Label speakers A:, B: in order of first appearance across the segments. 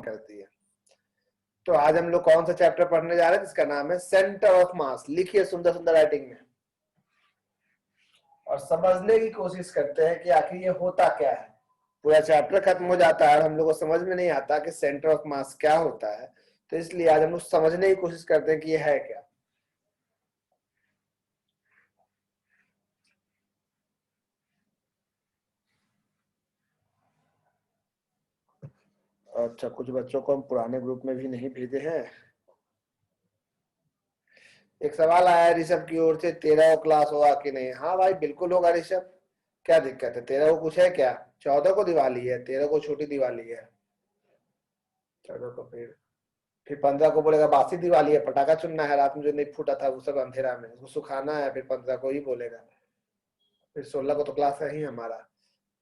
A: करती है। तो आज हम लोग कौन सा चैप्टर पढ़ने जा रहे हैं जिसका नाम है सेंटर ऑफ मास। लिखिए सुंदर सुंदर राइटिंग में और समझने की कोशिश करते हैं कि आखिर ये होता क्या है। पूरा चैप्टर खत्म हो जाता है और हम लोग को समझ में नहीं आता कि सेंटर ऑफ मास क्या होता है। तो इसलिए आज हम लोग समझने की कोशिश करते हैं कि ये है क्या। अच्छा, कुछ बच्चों को हम पुराने ग्रुप में भी नहीं भेजे हैं। एक सवाल आया ऋषभ की ओर से, 13 क्लास होगा कि नहीं। हाँ भाई बिल्कुल होगा ऋषभ, क्या दिक्कत है। 13 को कुछ है क्या, 14 को दिवाली है, 13 को छोटी दिवाली है। 14 को फिर 15 को बोलेगा बासी दिवाली है, पटाखा चुनना है, रात में जो नहीं फूटा था वो सब अंधेरा में उसको सुखाना है, फिर 15 को ही बोलेगा। फिर 16 को तो क्लास है ही हमारा।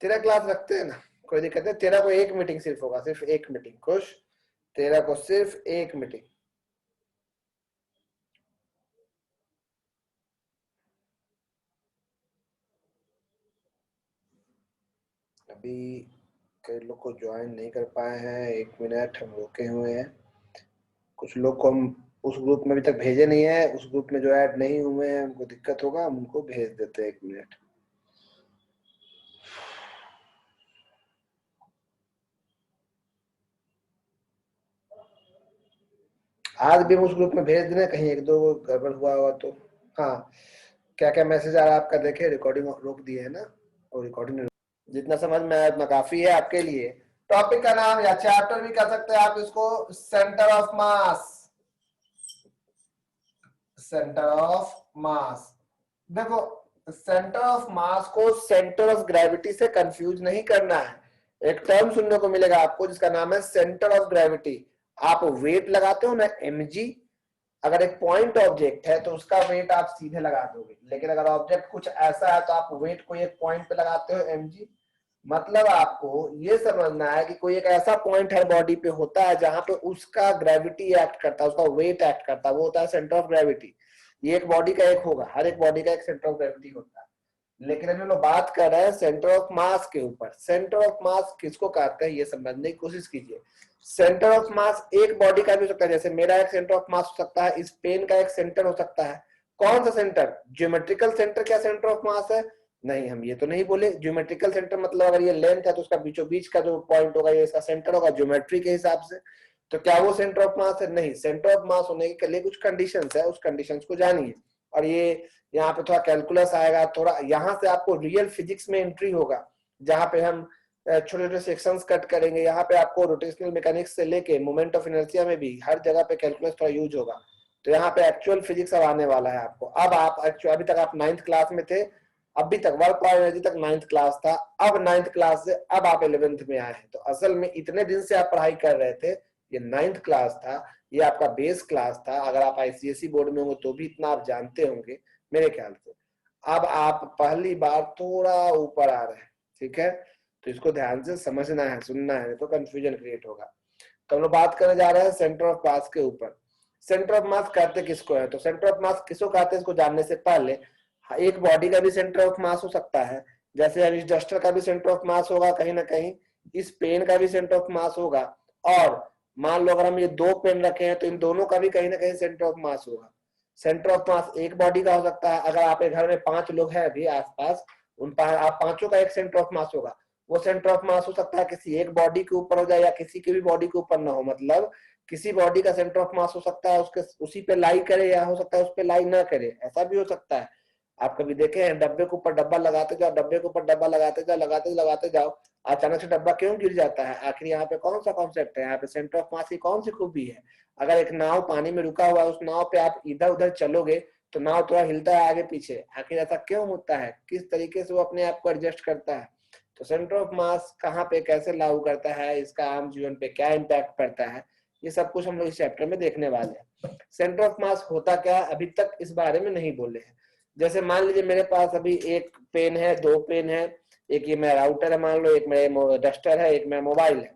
A: 13 क्लास रखते हैं ना, कोई दिक्कत नहीं। 13 को एक मीटिंग सिर्फ होगा, सिर्फ एक मीटिंग। खुश, 13 को सिर्फ एक मीटिंग। अभी कई लोग को ज्वाइन नहीं कर पाए हैं, 1 मिनट हम रुके हुए हैं। कुछ लोग को हम उस ग्रुप में अभी तक भेजे नहीं है, उस ग्रुप में जो ऐड नहीं हुए हैं उनको दिक्कत होगा, हम उनको भेज देते हैं। 1 मिनट। आज भी हम उस ग्रुप में भेज देना, कहीं एक दो गड़बड़ हुआ हुआ तो। हाँ, क्या क्या मैसेज आ रहा है आपका देखे। रिकॉर्डिंग रोक दिए है ना, और रिकॉर्डिंग जितना समझ में आया उतना काफी है आपके लिए। टॉपिक का नाम या चैप्टर भी कह सकते हैं आप इसको, centre of mass. Centre of मास। देखो, सेंटर ऑफ मास को सेंटर ऑफ ग्रेविटी से कंफ्यूज नहीं करना है। एक टर्म सुनने को मिलेगा आपको जिसका नाम है सेंटर ऑफ ग्रेविटी। आप वेट लगाते हो ना, mg। अगर एक पॉइंट ऑब्जेक्ट है तो उसका वेट आप सीधे लगा दोगे, लेकिन अगर ऑब्जेक्ट कुछ ऐसा है तो आप वेट को एक पॉइंट पे लगाते हो, mg। मतलब आपको ये समझना है कि कोई एक ऐसा पॉइंट हर बॉडी पे होता है जहां पे उसका ग्रेविटी एक्ट करता है, उसका वेट एक्ट करता है, वो होता है सेंटर ऑफ ग्रेविटी। ये एक बॉडी का एक होगा, हर एक बॉडी का एक सेंटर ऑफ ग्रेविटी होता है। लेकिन अभी हम लोग बात कर रहे हैं सेंटर ऑफ मास के ऊपर। सेंटर ऑफ मास किसको कहते हैं ये समझने की कोशिश कीजिए। सेंटर ऑफ मास एक बॉडी का भी हो सकता है, जैसे मेरा एक सेंटर ऑफ मास हो सकता है, इस पेन का एक सेंटर हो सकता है। कौन सा सेंटर, ज्योमेट्रिकल सेंटर क्या सेंटर ऑफ मास है? नहीं, हम ये तो नहीं बोले। ज्योमेट्रिकल सेंटर मतलब अगर ये लेंथ है तो उसका बीचों बीच का जो पॉइंट होगा ये इसका सेंटर होगा ज्योमेट्री के हिसाब से। तो क्या वो सेंटर ऑफ मास है? नहीं। सेंटर ऑफ मास होने के लिए कुछ कंडीशंस है, उस कंडीशंस को जानिए। और ये यहाँ पे थोड़ा कैलकुलस आएगा, थोड़ा यहाँ से आपको रियल फिजिक्स में एंट्री होगा, जहाँ पे हम छोटे छोटे सेक्शंस कट करेंगे। यहाँ पे आपको रोटेशनल मैकेनिक्स से लेके मोमेंट ऑफ इनर्शिया में भी हर जगह पे कैलकुलस थोड़ा यूज होगा। तो यहाँ पे एक्चुअल फिजिक्स अब आने वाला है आपको। अब आप अभी तक आप 9th क्लास में थे, अभी तक वर्क और एनर्जी तक 9th क्लास था। अब 9th क्लास से अब आप 11th में आए हैं। तो असल में इतने दिन से आप पढ़ाई कर रहे थे, ये 9th क्लास था, ये आपका बेस क्लास था। अगर आप आईसीएसई बोर्ड में होंगे तो भी इतना आप जानते होंगे मेरे ख्याल से। अब आप पहली बार थोड़ा ऊपर आ रहे हैं, ठीक है। तो इसको ध्यान से समझना है, सुनना है, तो कंफ्यूजन क्रिएट होगा। तो हम लोग बात करने जा रहे हैं सेंटर ऑफ मास के ऊपर। सेंटर ऑफ मास कहते किसको है? तो सेंटर ऑफ मास किसको कहते हैं इसको जानने से पहले, एक बॉडी का भी सेंटर ऑफ मास हो सकता है। जैसे अब इस डस्टर का भी सेंटर ऑफ मास होगा कहीं ना कहीं, इस पेन का भी सेंटर ऑफ मास होगा। और मान लो अगर हम ये 2 पेन रखे हैं तो इन दोनों का भी कहीं ना कहीं सेंटर ऑफ मास होगा। सेंटर ऑफ मास एक बॉडी का हो सकता है। अगर आपके घर में 5 लोग हैं अभी आसपास, आप पांचों का एक सेंटर ऑफ मास होगा। वो सेंटर ऑफ मास हो सकता है किसी एक बॉडी के ऊपर हो जाए या किसी की भी बॉडी के ऊपर ना हो। मतलब किसी बॉडी का सेंटर ऑफ मास हो सकता है उसके उसी पे लाई करे, या हो सकता है उस पे लाई ना करे, ऐसा भी हो सकता है। आप कभी देखे हैं डब्बे के ऊपर डब्बा लगाते जाओ, डब्बे के ऊपर डब्बा लगाते जाओ, अचानक से डब्बा क्यों गिर जाता है? आखिर यहाँ पे कौन सा कॉन्सेप्ट है? यहाँ पे सेंटर ऑफ मास की कौन सी खूबी है? अगर एक नाव पानी में रुका हुआ है, उस नाव पे आप इधर उधर चलोगे तो नाव थोड़ा हिलता है आगे पीछे। आखिर ऐसा क्यों होता है? किस तरीके से वो अपने आप को एडजस्ट करता है? तो सेंटर ऑफ मास कहाँ पे कैसे लागू करता है, इसका आम जीवन पे क्या इम्पैक्ट पड़ता है, ये सब कुछ हम लोग इस चैप्टर में देखने वाले हैं। सेंटर ऑफ मास होता क्या है अभी तक इस बारे में नहीं बोले हैं। जैसे मान लीजिए मेरे पास अभी एक पेन है, 2 पेन है, एक ये मेरा राउटर है मान लो, एक मेरा डस्टर है, एक मेरा मोबाइल है।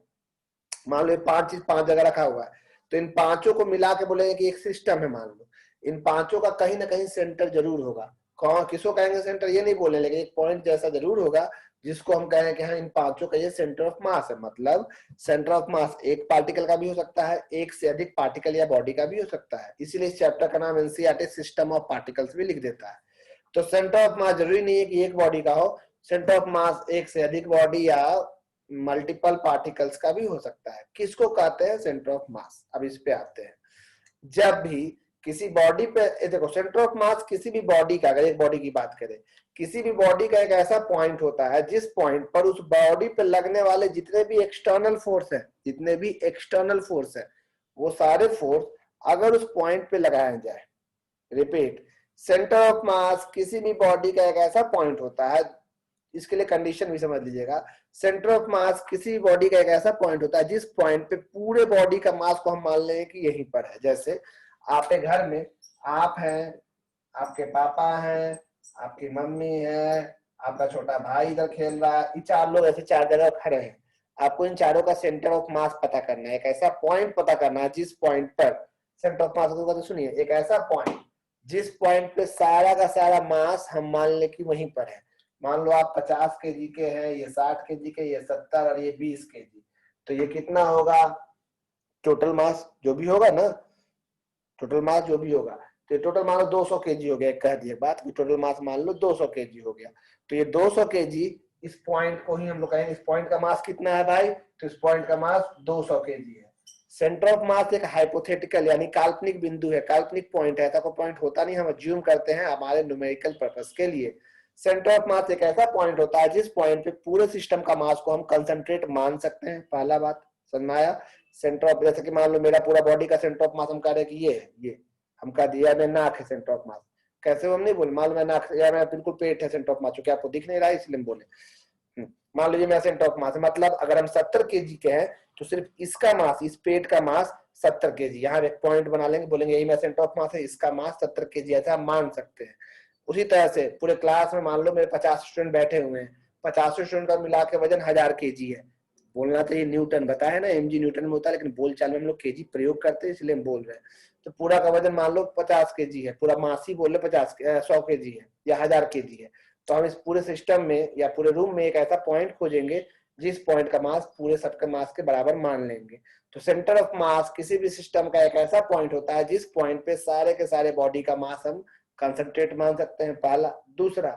A: मान लो ये 5 चीज 5 जगह रखा हुआ है। तो इन पांचों को मिला के बोलेंगे कि एक सिस्टम है मान लो। इन पांचों का कहीं ना कहीं सेंटर जरूर होगा। कौन किसको कहेंगे सेंटर ये नहीं बोले, लेकिन एक पॉइंट जैसा जरूर होगा जिसको हम कहें कि हाँ इन पांचों का ये सेंटर ऑफ मास है। मतलब सेंटर ऑफ मास एक पार्टिकल का भी हो सकता है, एक से अधिक पार्टिकल या बॉडी का भी हो सकता है, इसीलिए इस चैप्टर का नाम एनसीईआरटी सिस्टम ऑफ पार्टिकल्स भी लिख देता है। तो सेंटर ऑफ मास जरूरी नहीं है कि एक बॉडी का हो, सेंटर ऑफ मास एक से अधिक बॉडी या मल्टीपल पार्टिकल्स का भी हो सकता है। किसको कहते हैं सेंटर ऑफ मास? अब इस पे आते हैं। जब भी किसी बॉडी पे देखो, सेंटर ऑफ मास किसी भी बॉडी का, अगर एक बॉडी की बात करें, किसी भी बॉडी का एक ऐसा पॉइंट होता है जिस पॉइंट पर उस बॉडी पे लगने वाले जितने भी एक्सटर्नल फोर्स है, जितने भी एक्सटर्नल फोर्स है, वो सारे फोर्स अगर उस पॉइंट पे लगाया जाए, रिपीट, सेंटर ऑफ मास किसी भी बॉडी का एक ऐसा पॉइंट होता है, इसके लिए कंडीशन भी समझ लीजिएगा, सेंटर ऑफ मास किसी बॉडी का एक ऐसा पॉइंट होता है जिस पॉइंट पे पूरे बॉडी का मास को हम मान लें कि यहीं पर है। जैसे आपके घर में आप हैं, आपके पापा हैं, आपकी मम्मी है, आपका छोटा भाई इधर खेल रहा है, ये चार लोग ऐसे चार जगह खड़े हैं। आपको इन चारों का सेंटर ऑफ मास पता करना है, एक ऐसा पॉइंट पता करना है जिस पॉइंट पर सेंटर ऑफ मास होगा। तो सुनिए, एक ऐसा पॉइंट जिस पॉइंट पे सारा का सारा मास हम मान लें कि वहीं पर है। मान लो आप 50 केजी के हैं, ये 60 केजी के, ये 70 और ये 20 केजी, तो ये कितना होगा टोटल मास जो भी होगा ना, टोटल मास जो भी होगा, तो ये टोटल मान लो 200 केजी हो गया। कह दिए बात कि टोटल मास मान लो 200 केजी हो गया, तो ये 200 केजी इस पॉइंट को ही हम लोग कहेंगे, इस पॉइंट का मास कितना है भाई, तो इस पॉइंट का मास 200 केजी है। सेंटर ऑफ मास एक हाइपोथेटिकल यानी काल्पनिक बिंदु है, काल्पनिक पॉइंट है, ऐसा कोई पॉइंट होता नहीं, हम अज्यूम करते हैं हमारे न्यूमेरिकल पर्पस के लिए। सेंटर ऑफ मास एक ऐसा पॉइंट होता है जिस पॉइंट पे पूरे सिस्टम का मास को हम कंसंट्रेट मान सकते हैं। पहला बात समझ में आया। सेंटर ऑफ, जैसे कि मान लो मेरा पूरा बॉडी का सेंटर ऑफ मास हम कह रहे हैं कि ये हम कह दिया मैं नाक है सेंटर ऑफ मास, कैसे हम नहीं बोले, मान लो मैं नाक या मैं बिल्कुल पेट है सेंटर ऑफ मास, क्योंकि आपको दिख नहीं रहा है इसलिए हम बोले। मान लीजिए मैं सेंटर ऑफ मास, मतलब अगर हम 70 केजी के हैं तो सिर्फ इसका मास, इस पेट का मास 70 केजी, यहाँ एक पॉइंट बना लेंगे, बोलेंगे यही मैं सेंटर ऑफ मास है, इसका मास 70 केजी, ऐसा हम मान सकते हैं। उसी तरह से पूरे क्लास में मान लो मेरे 50 स्टूडेंट बैठे हुए हैं, 50 स्टूडेंट का मिला के वजन 1000 केजी है। बोलना तो ये न्यूटन बताया ना, एमजी न्यूटन में होता है, लेकिन बोलचाल में हम लोग केजी प्रयोग करते हैं इसलिए हम बोल रहे हैं। तो पूरा का वजन मान लो 50 केजी है, पूरा मास ही बोल रहे 100 केजी है या 1000 केजी है। तो हम इस पूरे सिस्टम में या पूरे रूम में एक ऐसा पॉइंट खोजेंगे जिस पॉइंट का मास पूरे सबके मास के बराबर मान लेंगे। तो सेंटर ऑफ मास किसी भी सिस्टम का एक ऐसा पॉइंट होता है जिस पॉइंट पे सारे के सारे बॉडी का मास हम कंसंट्रेट मान सकते हैं, पहला। दूसरा,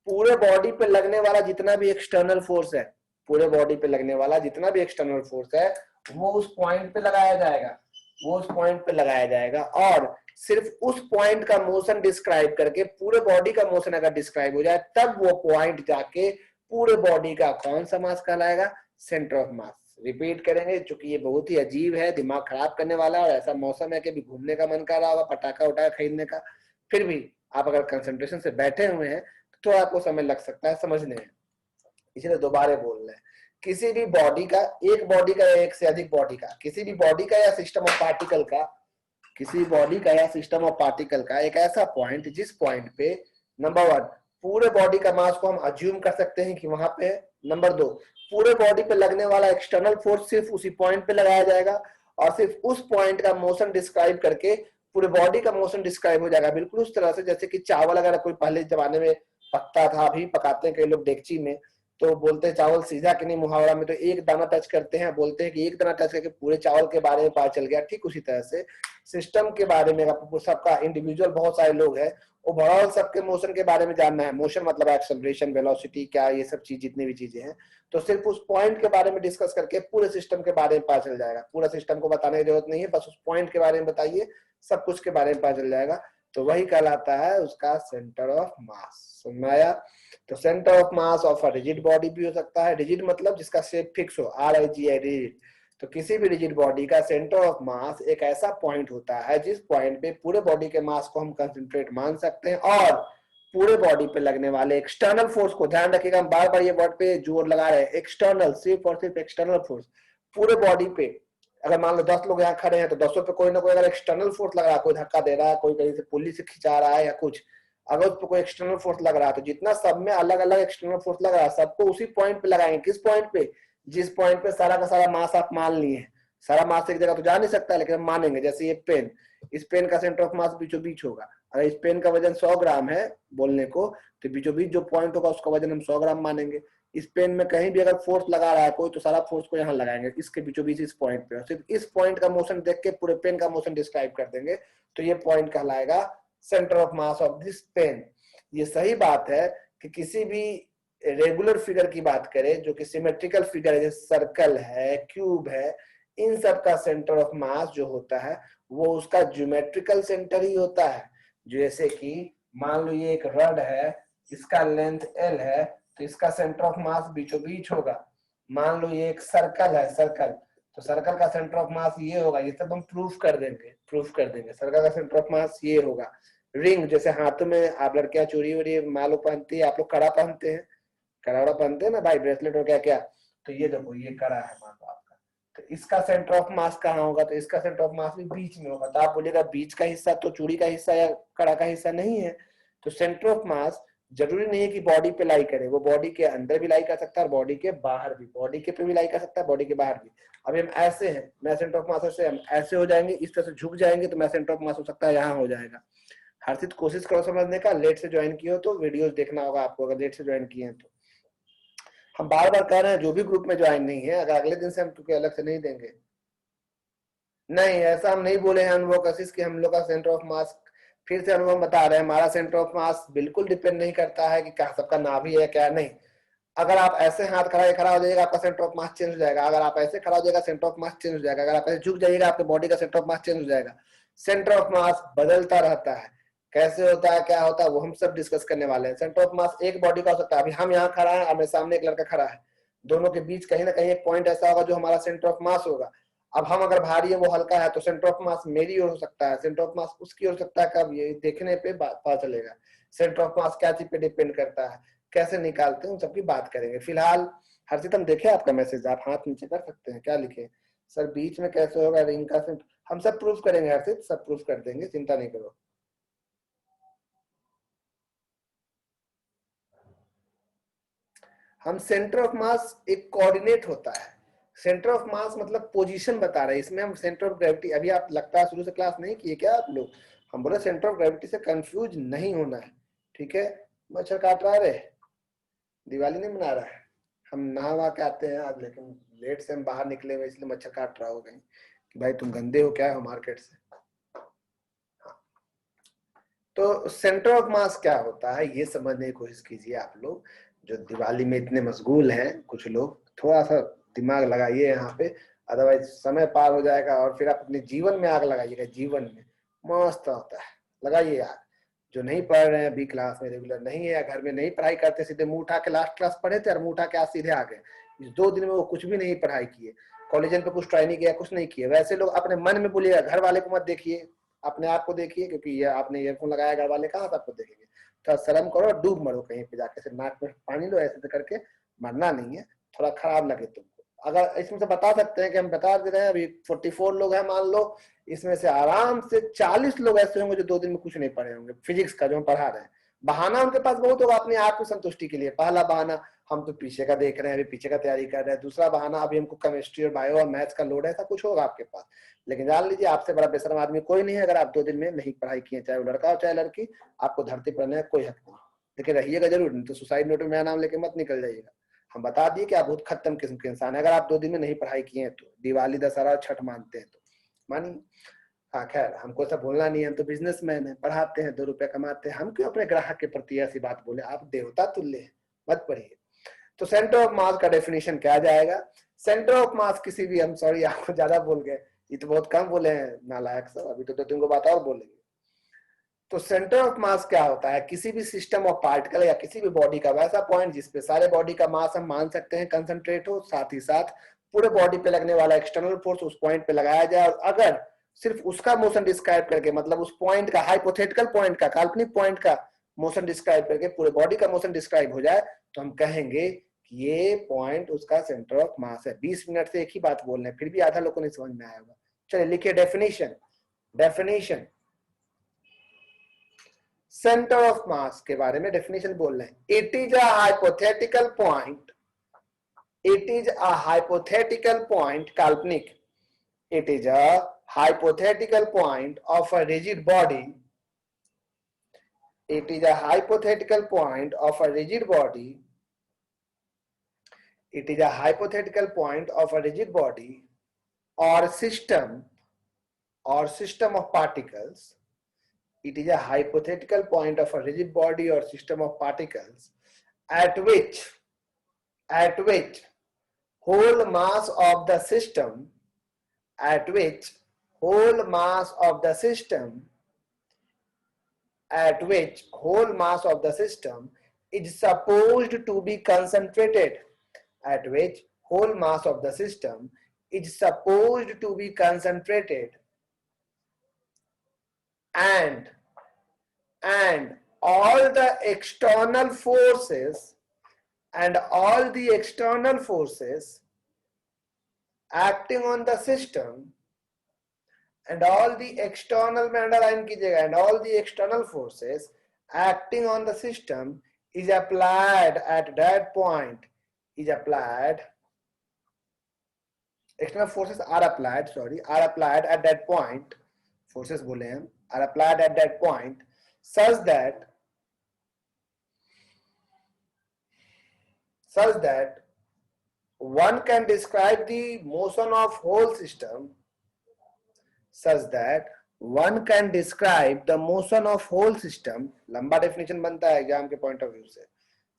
A: पूरे बॉडी पे लगने वाला जितना भी एक्सटर्नल फोर्स है, पूरे बॉडी पे लगने वाला जितना भी एक्सटर्नल फोर्स है वो उस पॉइंट पे लगाया जाएगा, वो उस पॉइंट पे लगाया जाएगा। और सिर्फ उस पॉइंट का मोशन डिस्क्राइब करके पूरे बॉडी का मोशन अगर डिस्क्राइब हो जाए तब वो पॉइंट जाके पूरे बॉडी का कौन सा मास कहलाएगा, सेंटर ऑफ मास। रिपीट करेंगे क्योंकि ये बहुत ही अजीब है, दिमाग खराब करने वाला, और ऐसा मौसम है कि भी घूमने का मन कर रहा होगा, पटाखा उटाखा खरीदने का, फिर भी आप अगर कंसंट्रेशन से बैठे हुए हैं तो आपको समय लग सकता है समझने में, इसलिए दोबारा बोल रहे हैं। किसी भी बॉडी का, एक बॉडी का या एक से अधिक बॉडी का, किसी भी बॉडी का या सिस्टम ऑफ पार्टिकल का, किसी बॉडी का या सिस्टम ऑफ पार्टिकल का एक ऐसा पॉइंट जिस पॉइंट पे नंबर 1 पूरे बॉडी का मास को हम अज्यूम कर सकते हैं कि वहां पे है, नंबर 2 पूरे बॉडी पे लगने वाला एक्सटर्नल फोर्स सिर्फ उसी पॉइंट पे लगाया जाएगा और सिर्फ उस पॉइंट का मोशन डिस्क्राइब करके पूरे बॉडी का मोशन डिस्क्राइब हो जाएगा, बिल्कुल उस तरह से जैसे कि चावल अगर कोई पहले जमाने में पकता था, अभी पकाते हैं कई लोग डेगची में, तो बोलते हैं चावल सीधा कि नहीं, मुहावरा में तो एक दाना टच करते हैं, बोलते हैं कि एक दाना टच करके पूरे चावल के बारे में पता चल गया। ठीक उसी तरह से सिस्टम के बारे में सबका इंडिविजुअल बहुत सारे लोग हैं, ओवरऑल सबके मोशन के बारे में जानना है, मोशन मतलब एक्सेलरेशन, वेलोसिटी क्या, ये सब चीज जितनी भी चीजें हैं, तो सिर्फ उस पॉइंट के बारे में डिस्कस करके पूरे सिस्टम के बारे में पता चल जाएगा। पूरा सिस्टम को बताने की जरूरत नहीं है, बस उस पॉइंट के बारे में बताइए, सब कुछ के बारे में पता चल जाएगा। तो वही कहलाता है उसका सेंटर ऑफ मास। समझ में आया? तो centre of mass of a rigid body भी हो सकता है, रिजिड मतलब जिसका शेप फिक्स हो, RIGID रिजिड। तो किसी भी रिजिड बॉडी का सेंटर ऑफ मास एक ऐसा पॉइंट होता है जिस पॉइंट पे पूरे बॉडी के मास को हम कंसंट्रेट मान सकते हैं और पूरे बॉडी पे लगने वाले एक्सटर्नल फोर्स को, ध्यान रखिएगा हम बार बार ये वर्ड पे जोर लगा रहे हैं, एक्सटर्नल, सिर्फ और सिर्फ एक्सटर्नल फोर्स पूरे बॉडी पे। अगर मान लो 10 लोग यहाँ खड़े हैं तो 10 पे कोई ना कोई अगर एक्सटर्नल फोर्स लग रहा है, कोई धक्का दे रहा है, कोई कहीं से पुल्ली से खिंचा रहा है या कुछ, अगर उस पर कोई एक्सटर्नल फोर्स लग रहा है तो जितना सब में अलग अलग एक्सटर्नल फोर्स लग रहा है सबको उसी पॉइंट पे लगाएंगे। किस पॉइंट पे? जिस पॉइंट पे सारा का सारा मास आप मान लिए हैं। सारा मास एक जगह तो जा नहीं सकता, लेकिन हम मानेंगे। जैसे ये पेन, इस पेन का सेंटर ऑफ मास बीचों बीच होगा। अगर इस पेन का वजन 100 ग्राम है बोलने को, तो बीचों बीच जो पॉइंट होगा उसका वजन हम 100 ग्राम मानेंगे। इस पेन में कहीं भी अगर फोर्स लगा रहा है कोई, तो सारा फोर्स को यहाँ लगाएंगे इसके बीचों बीच, इस पॉइंट पे, और सिर्फ इस पॉइंट का मोशन देख के पूरे पेन का मोशन डिस्क्राइब कर देंगे, तो ये पॉइंट कहलाएगा centre of mass of this pen. ये सही बात है कि किसी भी रेगुलर फिगर की बात करें, जो कि सिमेट्रिकल फिगर है, जैसे सर्कल है, क्यूब है, इन सब का सेंटर ऑफ मास जो होता है वो उसका ज्योमेट्रिकल सेंटर ही होता है। जैसे कि मान लो ये एक रड है, इसका लेंथ L है, तो इसका सेंटर ऑफ मास बीचों बीच होगा। मान लो ये एक सर्कल है, सर्कल, तो सर्कल का सेंटर ऑफ मास ये होगा। ये सब हम प्रूफ कर देंगे सर्कल का सेंटर ऑफ मास ये होगा। रिंग, जैसे हाथों में आप लड़कियां चूड़ी वूड़ी मालो पहनती है, आप लोग कड़ा पहनते हैं, कड़ा पहनते हैं ना भाई, ब्रेसलेट और क्या क्या, तो ये देखो ये कड़ा है मान लो आपका, तो इसका सेंटर ऑफ मास कहाँ होगा, तो इसका सेंटर ऑफ मास भी बीच में होगा। तो आप बोलिएगा बीच का हिस्सा तो चूड़ी का हिस्सा या कड़ा का हिस्सा नहीं है। तो सेंटर ऑफ मास जरूरी नहीं है कि बॉडी पे लाई करे, वो बॉडी के अंदर भी लाई कर सकता है और बॉडी के बाहर भी, बॉडी के पे भी लाई कर सकता है, बॉडी के बाहर भी। अभी हम ऐसे हैं, मैं सेंटर ऑफ मास से हम ऐसे हो जाएंगे, इस तरह से झुक जाएंगे, तो मैं सेंटर ऑफ मास हो सकता है यहाँ हो जाएगा। हर्षित कोशिश करो समझने का, लेट से ज्वाइन किए हो तो वीडियोस देखना होगा आपको, अगर लेट से ज्वाइन किए हैं तो। हम बार बार कह रहे हैं जो भी ग्रुप में ज्वाइन नहीं है, अगर अगले दिन से हम तुझे अलग से नहीं देंगे, नहीं ऐसा हम नहीं बोले हैं अनुभव कशिश कि हम लोग का सेंटर ऑफ मास, फिर से अनुभव बता रहे हैं, हमारा सेंटर ऑफ मास बिल्कुल डिपेंड नहीं करता है कि क्या सबका नाभि है क्या नहीं। अगर आप ऐसे हाथ खड़ा हो जाइएगा आपका सेंटर ऑफ मास चेंज हो जाएगा, अगर आप ऐसे खड़ा हो जाएगा सेंटर ऑफ मास चेंज हो जाएगा, अगर आप ऐसे झुक जाइएगा आपके बॉडी का सेंटर ऑफ मास चेंज हो जाएगा। सेंटर ऑफ मास बदलता रहता है, कैसे होता है क्या होता है वो हम सब डिस्कस करने वाले हैं। सेंटर ऑफ मास एक बॉडी का हो सकता है, अभी हम यहाँ खड़ा है और मेरे सामने एक लड़का खड़ा है, दोनों के बीच कहीं ना कहीं एक पॉइंट ऐसा होगा जो हमारा सेंटर ऑफ मास होगा। अब हम अगर भारी है वो हल्का है, तो सेंटर ऑफ मास मेरी ओर हो सकता है, सेंटर ऑफ मास उसकी हो सकता है, कब ये देखने पे पता चलेगा। सेंटर ऑफ मास क्या चीज पे डिपेंड करता है, कैसे निकालते हैं, उन सबकी बात करेंगे। फिलहाल हर्षित हम देखे आपका मैसेज, आप हाथ नीचे कर सकते हैं, क्या लिखे सर बीच में कैसे होगा रिंग का सेंटर, हम सब प्रूफ करेंगे हर्षित, सब प्रूफ कर देंगे, चिंता नहीं करो। हम सेंटर ऑफ मास एक कोऑर्डिनेट होता है, सेंटर ऑफ मास मतलब पोजीशन बता रहे हैं, इसमें हम सेंटर ऑफ ग्रेविटी, अभी आप लगता है शुरू से क्लास नहीं किए क्या आप लोग, हम बोले सेंटर ऑफ ग्रेविटी से कंफ्यूज नहीं होना है, ठीक है। मच्छर काट रहा है, दिवाली नहीं मना रहा है, हम नहा के आते हैं आज, लेकिन लेट से हम बाहर निकले हुए इसलिए मच्छर काट रहा हो कहीं कि भाई तुम गंदे हो क्या हो मार्केट से। हाँ। तो सेंटर ऑफ मास क्या होता है ये समझने की कोशिश कीजिए आप लोग, जो दिवाली में इतने मशगूल हैं कुछ लोग, थोड़ा सा दिमाग लगाइए यहाँ पे, अदरवाइज समय पार हो जाएगा और फिर आप अपने जीवन में आग लगाइएगा, जीवन में मस्त होता है, लगाइए आग। जो नहीं पढ़ रहे हैं बी क्लास में, रेगुलर नहीं है, घर में नहीं पढ़ाई करते, सीधे मुंह उठा के लास्ट क्लास पढ़े थे और मुंह उठा के आज सीधे आ गए, इस 2 दिन में वो कुछ भी नहीं पढ़ाई किए, कॉलेजन पे कुछ ट्राई नहीं किया, कुछ नहीं किया। वैसे लोग अपने मन में बोलिएगा, घर वाले को मत देखिए, अपने आप को देखिए, क्योंकि ये आपने ईयरफोन लगाया, घर वाले कहाँ से आपको देखेंगे। थोड़ा शर्म करो, डूब मरो कहीं पे जाके, सिर्फ नाक में पानी लो, ऐसे करके मरना नहीं है, थोड़ा खराब लगे तुमको। अगर इसमें से बता सकते हैं कि हम बता दे रहे हैं, अभी 44 लोग हैं मान लो, इसमें से आराम से 40 लोग ऐसे होंगे जो 2 दिन में कुछ नहीं पढ़े होंगे फिजिक्स का जो हम पढ़ा रहे हैं। बहाना उनके पास बहुत होगा अपने आप की संतुष्टि के लिए। पहला बहाना, हम तो पीछे का देख रहे हैं, अभी पीछे का तैयारी कर रहे हैं। दूसरा बहाना, अभी हमको केमिस्ट्री और बायो और मैथ्स का लोड है, ऐसा कुछ होगा आपके पास। लेकिन जान लीजिए आपसे बड़ा बेशर्म आदमी कोई नहीं है अगर आप 2 दिन में नहीं पढ़ाई किए, चाहे वो लड़का हो चाहे लड़की, आपको धरती पर रहने का कोई हक नहीं। लेकिन रहिएगा जरूर, नहीं तो सुसाइड नोट में मेरा नाम लेके मत निकल जाइएगा। हम बता दिए कि आप बहुत खत्म किस्म के इंसान है अगर आप 2 दिन में नहीं पढ़ाई किए हैं तो, दिवाली दशहरा और छठ मानते हैं तो मानिए। हाँ खैर, हमको सब बोलना नहीं है, हम तो बिजनेसमैन है, पढ़ाते हैं, 2 रुपए कमाते हैं, हम क्यों अपने ग्राहक के प्रति ऐसी बात बोले, आप देवता तुल्य हैं, मत पढ़िए। तो सेंटर ऑफ मास का डेफिनेशन क्या जाएगा, सेंटर ऑफ मास किसी भी, हम सॉरी आपको ज्यादा बोल गए, ये तो बहुत कम बोले हैं नालायक सब, अभी तो 2-3 को बात और बोलेंगे। तो सेंटर ऑफ मास क्या होता है, किसी भी सिस्टम ऑफ पार्टिकल या किसी भी बॉडी का वैसा पॉइंट जिसपे सारे बॉडी का मास हम मान सकते हैं कंसंट्रेट हो, साथ ही साथ पूरे बॉडी पे लगने वाला एक्सटर्नल फोर्स उस पॉइंट पे लगाया जाए, और अगर सिर्फ उसका मोशन डिस्क्राइब करके, मतलब उस पॉइंट का, हाइपोथेटिकल पॉइंट का, काल्पनिक पॉइंट का मोशन डिस्क्राइब करके पूरे बॉडी का मोशन डिस्क्राइब हो जाए, तो हम कहेंगे कि ये पॉइंट उसका सेंटर ऑफ मास है। 20 मिनट से एक ही बात बोल रहे हैं, फिर भी आधा लोगों को नहीं समझ में आया होगा। चलिए लिखिए डेफिनेशन, डेफिनेशन सेंटर ऑफ मास के बारे में डेफिनेशन बोल रहे हैं। It is a hypothetical point, it is a hypothetical point, काल्पनिक, it is a hypothetical point of a rigid body, it is a hypothetical point of a rigid body It is a hypothetical point of a rigid body or system of particles. It is a hypothetical point of a rigid body or system of particles at which whole mass of the system is supposed to be concentrated and all the external forces acting on the system and all the external में underline कीजिएगा and all the external forces acting on the system is applied at that point external forces are applied at that point forces बोले हम are applied at that point such that one can describe the motion of whole system लंबा definition बनता है exam के point of view से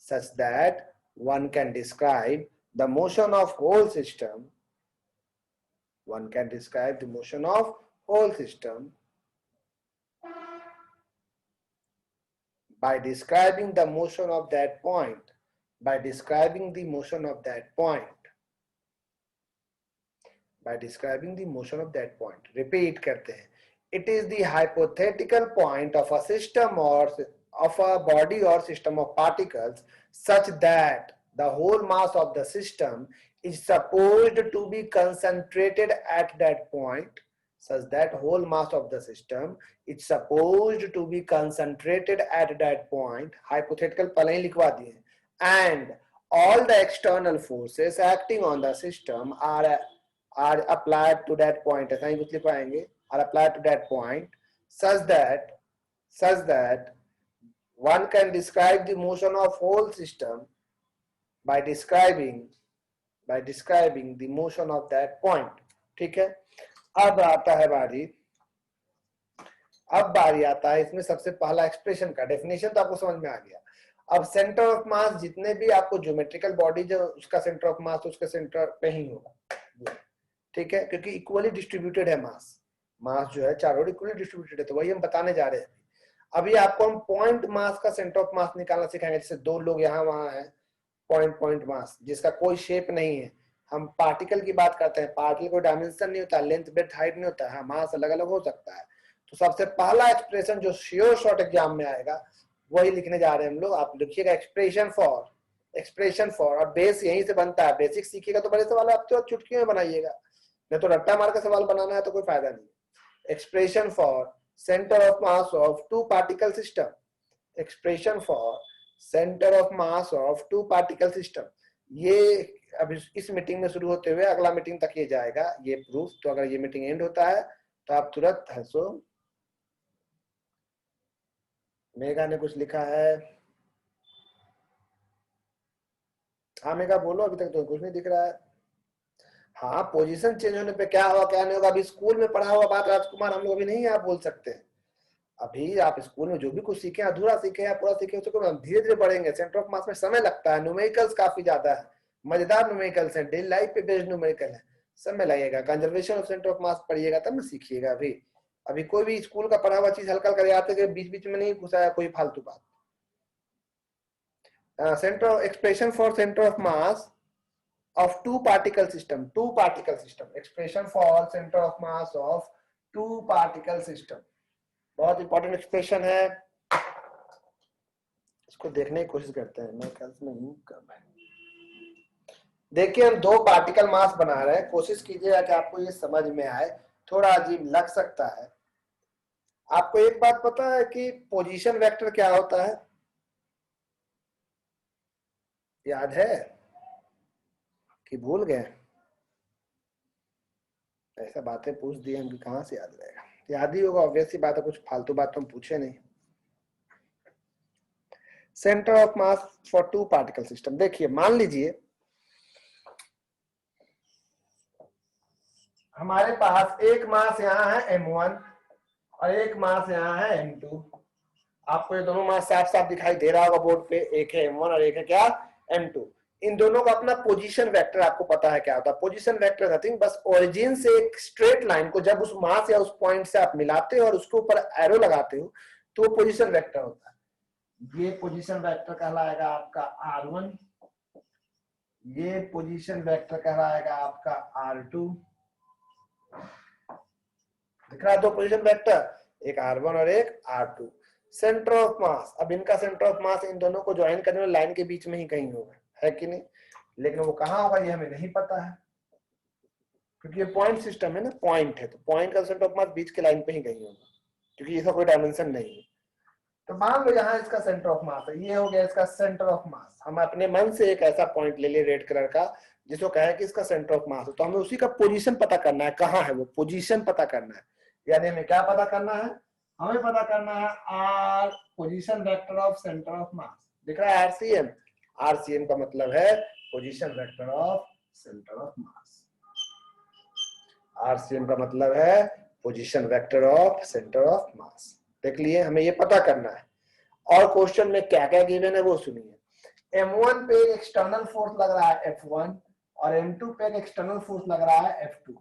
A: such that one can describe the motion of whole system by describing the motion of that point repeat करते हैं it is the hypothetical point of a system or of a body or system of particles such that the whole mass of the system is supposed to be concentrated at that point hypothetical पहले ही लिखवा दिए and all the external forces acting on the system are applied to that point ऐसा ही कुछ लिखवाएंगे are applied to that point such that one can describe the motion of whole system by describing the motion of that point. ठीक है अब बारी आता है इसमें सबसे पहला एक्सप्रेशन का डेफिनेशन तो आपको समझ में आ गया अब सेंटर ऑफ मास जितने भी आपको ज्योमेट्रिकल बॉडी जो उसका सेंटर ऑफ मास उसके सेंटर पे ही होगा ठीक है क्योंकि इक्वली डिस्ट्रीब्यूटेड है मास जो है चारों इक्वली डिस्ट्रीब्यूटेड है तो वही हम बताने जा रहे हैं अभी आपको हम पॉइंट मास का सेंटर ऑफ मास निकालना सिखाएंगे जैसे दो लोग यहाँ वहां है पॉइंट मास जिसका कोई शेप नहीं है हम पार्टिकल की बात करते हैं पार्टिकल कोई डायमेंशन नहीं होता लेंथ ब्रेथ हाइट नहीं होता है मास अलग अलग हो सकता है तो सबसे पहला एक्सप्रेशन जो श्योर शॉर्ट एग्जाम में आएगा वही लिखने जा रहे हैं हम लोग आप लिखिएगा एक्सप्रेशन फॉर और बेस यहीं से बनता है बेसिक सीखिएगा तो बड़े सवाल आप तो चुटकियों में बनाइएगा नहीं तो रट्टा मार के सवाल बनाना है तो कोई फायदा नहीं expression for centre of mass of two particle system ये अब इस मीटिंग में शुरू होते हुए अगला मीटिंग तक ये जाएगा ये प्रूफ तो अगर ये मीटिंग एंड होता है तो आप तुरंत हंसो मेगा ने कुछ लिखा है हाँ मेगा बोलो अभी तक तो कुछ नहीं दिख रहा है हाँ पोजीशन चेंज होने पे क्या हुआ क्या नहीं होगा अभी स्कूल में पढ़ा हुआ बात राजकुमार हम लोग अभी नहीं आप बोल सकते अभी आप स्कूल में जो भी कुछ सीखे अधूरा सीखे या पूरा सीखे उसको हम धीरे धीरे बढ़ेंगे सेंटर ऑफ मास में समय लगता है न्यूमेरिकल्स काफी ज्यादा है मजेदार न्यूमेरिकल्स है डेली लाइफ पे बेस्ड न्यूमेरिकल है समय लगेगा कंजर्वेशन ऑफ सेंटर ऑफ मास पढ़िएगा तब ना सीखिएगा अभी कोई भी स्कूल का पढ़ा हुआ चीज हल्का कर आते थे बीच बीच में नहीं घुसाया कोई फालतू बात centre expression for centre of mass of two particle system expression for center of mass of two particle system बहुत इंपॉर्टेंट एक्सप्रेशन है इसको देखने की कोशिश करते हैं मैं कल में नहीं कर रहा देखिए हम दो पार्टिकल मास बना रहे हैं कोशिश कीजिएगा कि आपको ये समझ में आए थोड़ा अजीब लग सकता है आपको एक बात पता है कि पोजीशन वेक्टर क्या होता है याद है कि भूल गए ऐसा बातें पूछ दी हम कि कहां से याद रहेगा याद ही होगा ऑब्वियस सी बात है कुछ फालतू बात तो हम पूछे नहीं centre of mass for two particle system देखिए मान लीजिए हमारे पास एक मास यहाँ है m1 और एक मास यहाँ है m2। आपको ये दोनों मास साफ साफ दिखाई दे रहा होगा बोर्ड पे, एक है m1 और एक है क्या m2। इन दोनों का अपना पोजीशन वेक्टर आपको पता है क्या होता है। पोजीशन वेक्टर नथिंग बस ओरिजिन से एक स्ट्रेट लाइन को जब उस मास या उस पॉइंट से आप मिलाते हो और उसके ऊपर एरो लगाते हो तो वो पोजीशन वेक्टर होता है। ये पोजीशन वेक्टर कहलाएगा आपका r1, ये पोजीशन वेक्टर कहलाएगा आपका r2। दिख रहा है दो पोजीशन वेक्टर, एक r1 और एक r2। सेंटर ऑफ मास, अब इनका सेंटर ऑफ मास इन दोनों को ज्वाइन करने वाली लाइन के बीच में ही कहीं होगा, है कि नहीं? लेकिन वो कहां होगा ये हमें नहीं पता है, क्योंकि ये पॉइंट सिस्टम है ना, पॉइंट है तो पॉइंट का सेंटर ऑफ मास बीच के लाइन पे ही कहीं होगा, क्योंकि इसका कोई डायमेंशन नहीं है। तो मान लो यहाँ इसका सेंटर ऑफ मास है, ये हो गया इसका सेंटर ऑफ मास। हम अपने मन से एक ऐसा पॉइंट ले लिए रेड कलर का जिसको कहे कि इसका सेंटर ऑफ मास है, तो हमें उसी का पोजीशन पता करना है, कहाँ है वो पोजीशन पता करना है। यानी हमें क्या पता करना है, हमें पता करना है R position vector of centre of mass. दिख रहा है आरसीएम, आरसीएम का मतलब है position vector of centre of mass. RCM का मतलब है position vector of centre of mass. देख लिए, हमें ये पता करना है। और क्वेश्चन में क्या क्या गिवन है वो सुनिए। M1 पे एक एक्सटर्नल फोर्स लग रहा है F1 और M2 पे एक एक्सटर्नल फोर्स लग रहा है F2।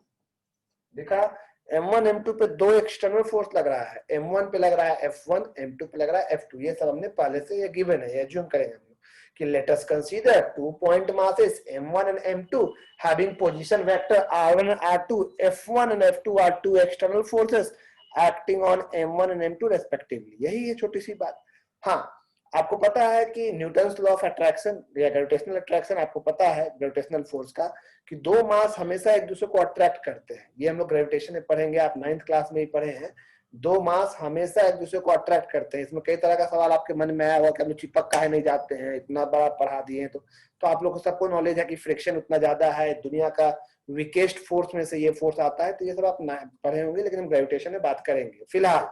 A: देखा, M1 M2 पे दो एक्सटर्नल फोर्स लग रहा है, M1 पे लग रहा है F1, M2 पे लग रहा है F2। ये सब हमने पहले से ये गिवन है, ये एज्यूम करेंगे हम लोग कि late us consider 2 point masses M1 and M2 having position vector R1 and R2, F1 and F2 are two external forces acting on M1 and M2 respectively। यही है छोटी सी बात। हाँ, आपको पता है कि न्यूटन्स लॉ ऑफ अट्रैक्शन या ग्रेविटेशनल अट्रैक्शन, आपको पता है ग्रेविटेशनल फोर्स का कि दो मास हमेशा एक दूसरे को अट्रैक्ट करते हैं। ये हम लोग ग्रेविटेशन में पढ़ेंगे, आप 9th क्लास में ही पढ़े हैं। दो मास हमेशा एक दूसरे को अट्रैक्ट करते हैं। इसमें कई तरह का सवाल आपके मन में आया होगा कि हम चिपक काहे नहीं जाते हैं, इतना बड़ा पढ़ा दिए हैं। तो आप लोग को सबको नॉलेज है कि फ्रिक्शन उतना ज्यादा है, दुनिया का वीकेस्ट फोर्स में से ये फोर्स आता है। तो ये सब आप पढ़े होंगे, लेकिन हम ग्रेविटेशन में बात करेंगे। फिलहाल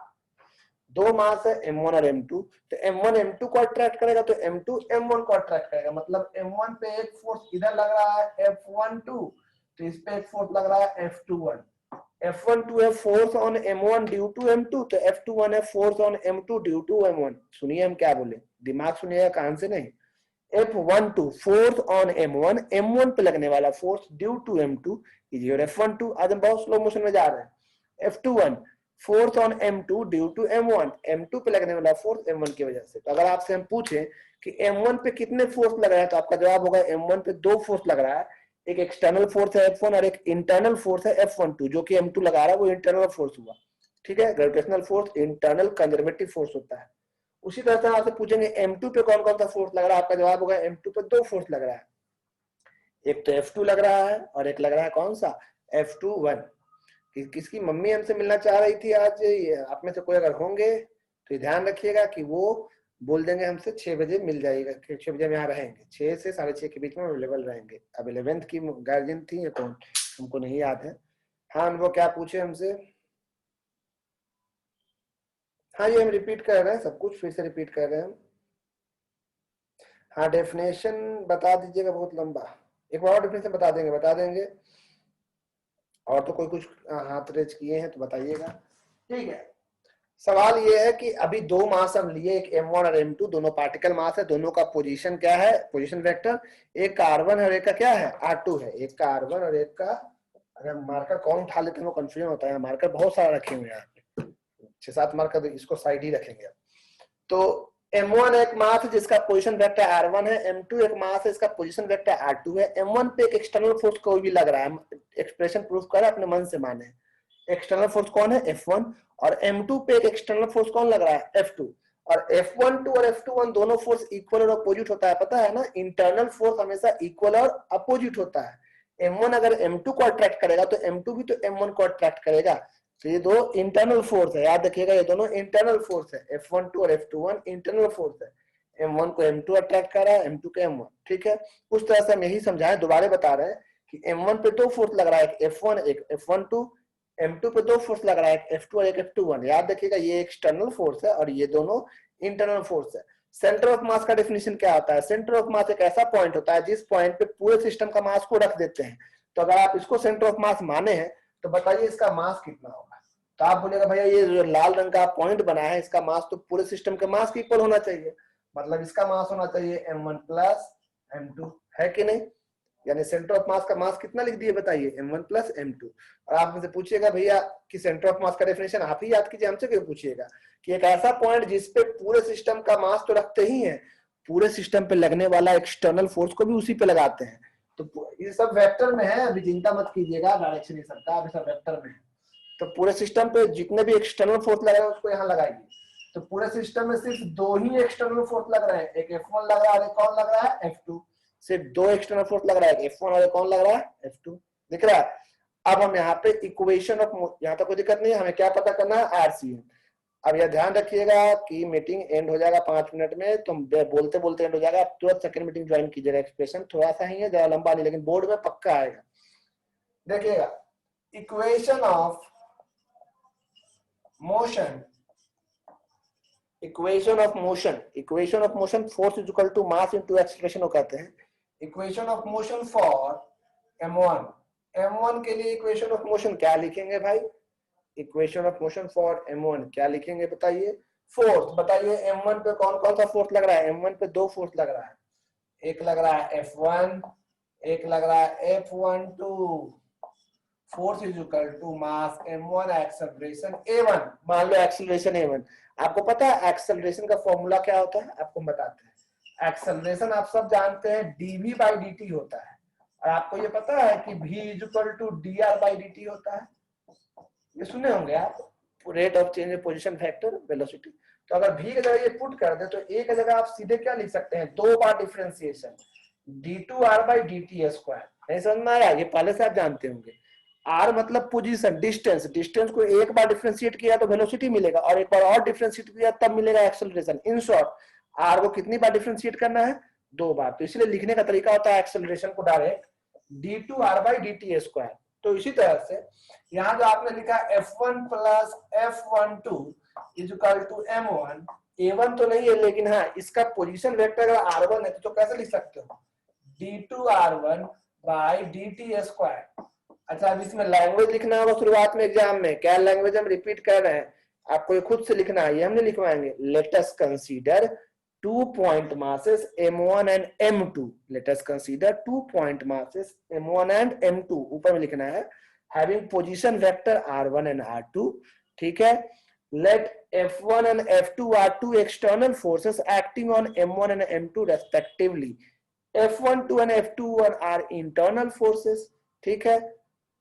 A: दो मास है M1 और M2, तो M1 M2 को अट्रैक्ट करेगा तो M2 M1 को अट्रैक्ट करेगा। मतलब M1 पे एक फोर्स इधर लग रहा है F12, तो इस पे एक फोर्स लग रहा है F21। F12 है force on M1 due to M2, तो F21 है force on M2 due to M1। सुनिए हम क्या बोले, दिमाग सुनिएगा, कान से नहीं। F12 force on M1, M1 पे लगने वाला force due to M2 is your F12। आज हम बहुत स्लो मोशन में जा रहे हैं। F21 force on M2 due to M1, M2 पे लगने वाला फोर्स M1 की वजह से। तो अगर आपसे हम पूछें कि M1 पे कितने फोर्स लग रहे हैं, तो आपका जवाब होगा M1 पे दो फोर्स लग रहा है, एक एक्सटर्नल फोर्स है F1 और एक इंटरनल फोर्स है F12। जो कि M2 लगा रहा है वो इंटरनल फोर्स हुआ, ठीक है। Gravitational force internal conservative force होता है। उसी तरह से आपसे पूछेंगे M2 पे कौन कौन सा फोर्स लग रहा है, आपका जवाब होगा M2 पे दो फोर्स लग रहा है, एक तो F2 लग रहा है और एक लग रहा है कौन सा F21। किसकी मम्मी हमसे मिलना चाह रही थी आज, आप में से कोई अगर होंगे तो ध्यान रखिएगा कि वो बोल देंगे हमसे 6 बजे मिल जाएगा, 6 बजे हम यहाँ रहेंगे, 6 से 6:30 के बीच में अवेलेबल रहेंगे। अब 11th की गार्जियन थी तो हमको नहीं याद है। हाँ, वो क्या पूछे हमसे? हाँ, ये हम रिपीट कर रहे हैं, सब कुछ फिर से रिपीट कर रहे हैं हम। हाँ, डेफिनेशन बता दीजिएगा, बहुत लंबा। एक बार डेफिनेशन बता देंगे। और तो कोई कुछ हाथ रेज किए हैं तो बताइएगा, ठीक है। सवाल ये है कि अभी दो मास हम लिए, एक M1 और M2, दोनों पार्टिकल मास है, दोनों का पोजीशन क्या है, पोजीशन वेक्टर। एक का R1 है और एक का क्या है R2 है, एक का R1 और एक का, अगर मार्कर कौन उठा लेते हैं वो कंफ्यूजन होता है। मार्कर बहुत सारा रखे हुए हैं, 6-7 मार्कर, इसको साइड ही रखेंगे। तो M1 एक मास है जिसका पोजीशन वेक्टर R1 है, M2 एक मास है इसका पोजीशन वेक्टर R2 है। M1 पे एक एक्सटर्नल फोर्स कोई भी लग रहा है, एक्सप्रेशन प्रूफ कर अपने मन से माने। एक्सटर्नल फोर्स कौन है F1, और M2 पे एक एक्सटर्नल फोर्स कौन लग रहा है F2। और F12 और F21 दोनों फोर्स इक्वल और अपोजिट होता है, पता है ना। इंटरनल फोर्स हमेशा इक्वल और अपोजिट होता है। M1 अगर M2 को अट्रैक्ट करेगा तो M2 भी तो M1 को अट्रैक्ट करेगा। तो ये दो इंटरनल फोर्स है, याद रखिएगा, ये दोनों इंटरनल फोर्स है। F12 और F21 इंटरनल फोर्स है। M1 को M2 अट्रैक्ट कर रहा है, M2 को M1, ठीक है। उस तरह से हम यही समझाएं, दोबारा बता रहे हैं कि M1 पे दो फोर्स लग रहा है, एक F1 एक F12। M2 पे दो फोर्स लग रहा है, एक F2 और एक F21। याद रखिएगा ये एक्सटर्नल फोर्स है और ये दोनों इंटरनल फोर्स है। सेंटर ऑफ मास का डेफिनेशन क्या होता है? सेंटर ऑफ मास एक ऐसा पॉइंट होता है जिस पॉइंट पे पूरे सिस्टम का मास को रख देते हैं। तो अगर आप इसको सेंटर ऑफ मास माने हैं तो बताइए इसका मास कितना होगा। तो आप बोलेगा भैया ये जो लाल रंग का पॉइंट बना है इसका मास तो पूरे सिस्टम के मास के इक्वल होना चाहिए, मतलब इसका मास होना चाहिए m1 प्लस m2, है कि नहीं। यानी सेंटर ऑफ मास का मास कितना लिख दिए बताइए, m1 प्लस m2। और आप मुझसे पूछिएगा भैया कि सेंटर ऑफ मास का डेफिनेशन आप ही याद कीजिए, हमसे क्यों पूछिएगा, कि एक ऐसा पॉइंट जिसपे पूरे सिस्टम का मास तो रखते ही है, पूरे सिस्टम पे लगने वाला एक्सटर्नल फोर्स को भी उसी पे लगाते हैं। तो ये सब वेक्टर में है, अभी चिंता मत कीजिएगा, डायरेक्शन ये सबका अभी सब वेक्टर में है। तो पूरे सिस्टम पे जितने भी एक्सटर्नल फोर्स लग रहे हैं उसको यहाँ लगाइए। तो पूरे सिस्टम में सिर्फ दो ही एक्सटर्नल फोर्स लग रहे हैं, एक F1 लग रहा है, कौन लग रहा है F2। सिर्फ दो एक्सटर्नल फोर्स लग रहा है, F1 और कौन लग रहा है F2, दिख रहा है। अब हम यहाँ पे इक्वेशन ऑफ, यहाँ तक कोई दिक्कत नहीं है, हमें क्या पता करना है, RCM। अब यह ध्यान रखिएगा कि मीटिंग एंड हो जाएगा 5 मिनट में, तो बोलते बोलते एंड हो जाएगा। आप तुरंत सेकंड मीटिंग ज्वाइन कीजिएगा। एक्सप्रेशन थोड़ा सा ही है, ज्यादा लंबा नहीं, लेकिन बोर्ड में पक्का आएगा। देखिएगा, equation of motion, equation of motion force is equal to mass into acceleration को कहते हैं। Equation of motion for m1 के लिए इक्वेशन ऑफ मोशन क्या लिखेंगे भाई, equation of motion for m1 क्या लिखेंगे बताइए। फोर्स बताइए, m1 पे कौन कौन सा फोर्स लग रहा है, m1 पे दो फोर्स लग रहा है, एक लग रहा है F1, एक लग रहा है F12। Force is equal to mass m1 acceleration a1। मान लो एक्सेलरेशन a1, आपको पता है एक्सेलरेशन का फॉर्मूला क्या होता है, आपको बताते हैं। एक्सेलरेशन आप सब जानते हैं dv बाई dt होता है, और आपको ये पता है कि v is equal to dr by dt होता है, ये सुने होंगे आप, rate of change position factor velocity. तो अगर v की जगह ये पुट कर दे तो a की जगह आप सीधे क्या लिख सकते हैं, दो बार differentiation d2r by dt square. नहीं समझ में आया, ये पहले से आप जानते होंगे। r मतलब पोजीशन, डिस्टेंस, डिस्टेंस को एक बार डिफरेंशिएट किया तो वेलोसिटी मिलेगा, और एक बार और डिफरेंशिएट किया तब मिलेगा एक्सेलरेशन। इन शॉर्ट r को कितनी बार डिफरेंशिएट करना है, दो बार। तो इसलिए लिखने का तरीका होता है एक्सेलरेशन को direct d2r by dt square. तो इसी तरह से यहाँ जो आपने लिखा F1 plus F12 is equal to M1, A1 तो नहीं है लेकिन हाँ इसका पोजीशन वेक्टर अगर R1 है तो कैसे लिख सकते हो, d2r1 बाई dt स्क्वायर। अच्छा, अब इसमें लैंग्वेज लिखना होगा शुरुआत में एग्जाम में, क्या लैंग्वेज हम रिपीट कर रहे हैं, आपको ये खुद से लिखना है, ये हम नहीं लिखवाएंगे। Let us consider 2 point masses m1 and m2, let us consider 2 point masses m1 and m2, ऊपर में लिखना है, having position vector r1 and r2, ठीक है। let f1 and f2 are two external forces acting on m1 and m2 respectively, f12 and f21 are internal forces, ठीक है।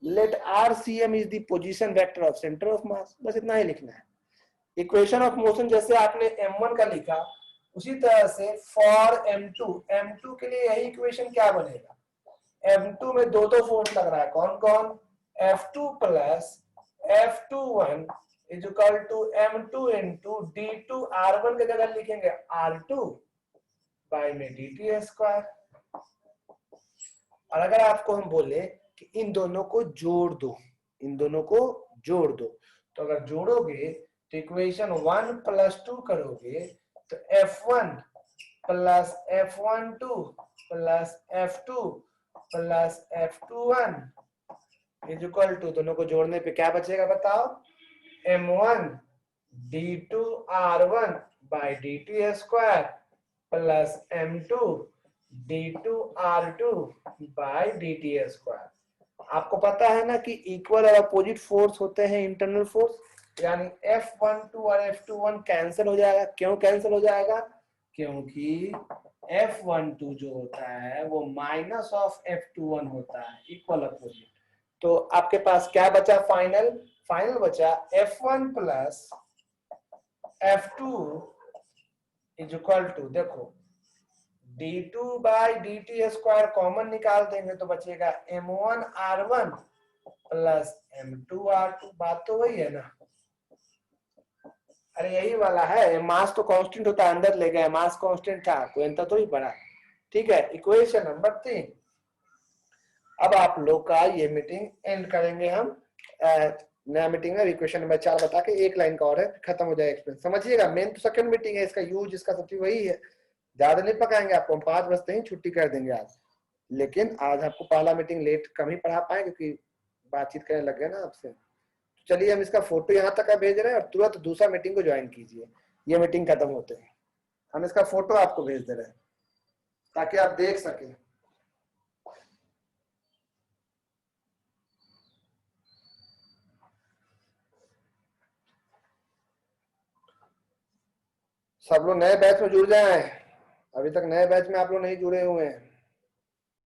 A: let rcm is the position vector of center of mass, बस इतना ही लिखना है। Equation of motion जैसे आपने m1 का लिखा उसी तरह से फॉर m2 के लिए यही इक्वेशन क्या बनेगा, m2 में दो फोर्स लग रहा है, कौन कौन, F2 plus F21 is equal to m2 into d2 r1 की जगह लिखेंगे r2 बाई में dt स्क्वायर। और अगर आपको हम बोले कि इन दोनों को जोड़ दो, इन दोनों को जोड़ दो, तो अगर जोड़ोगे तो इक्वेशन 1 प्लस 2 करोगे तो F1 plus F12 plus F2 plus F21 is equal to, दोनों को जोड़ने पे क्या बचेगा बताओ, M1 d2 r1 by dt square plus M2 d2 r2 by dt square. आपको पता है ना कि इक्वल और अपोजिट फोर्स होते हैं इंटरनल फोर्स, यानी F12 और F21 कैंसिल हो जाएगा। क्यों कैंसिल हो जाएगा, क्योंकि F12 जो होता है वो माइनस ऑफ F21 होता है, इक्वल अपोजिट। तो आपके पास क्या बचा, फाइनल बचा F1 plus F2 is equal to, देखो d2 by dt square common निकाल देंगे तो बचेगा m1 r1 plus m2 r2, बात तो वही है ना, अरे यही वाला है, मास तो कांस्टेंट होता है, अंदर ले गए, मास कांस्टेंट था, कोई अंतर तो ही पड़ा, ठीक है। Equation number 3। अब आप लोग का ये मीटिंग एंड करेंगे हम, नया मीटिंग है, इक्वेशन नंबर 4 बता के एक लाइन का और है, खत्म हो जाएगा एक्सप्लेन, समझिएगा। मेन तो सेकंड मीटिंग है, इसका यूज इसका सब चीज वही है, ज्यादा नहीं पकाएंगे आपको, हम 5 बजते ही छुट्टी कर देंगे आज। लेकिन आज आपको पहला मीटिंग लेट कम ही पढ़ा पाए क्योंकि बातचीत करने लग गए ना आपसे। चलिए हम इसका फोटो यहाँ तक का भेज रहे हैं और तुरंत दूसरा मीटिंग को ज्वाइन कीजिए, ये मीटिंग खत्म होते हैं हम इसका फोटो आपको भेज दे रहे हैं ताकि आप देख सकें। सब लोग नए बैच में जुड़ जाएं, अभी तक नए बैच में आप लोग नहीं जुड़े हुए हैं।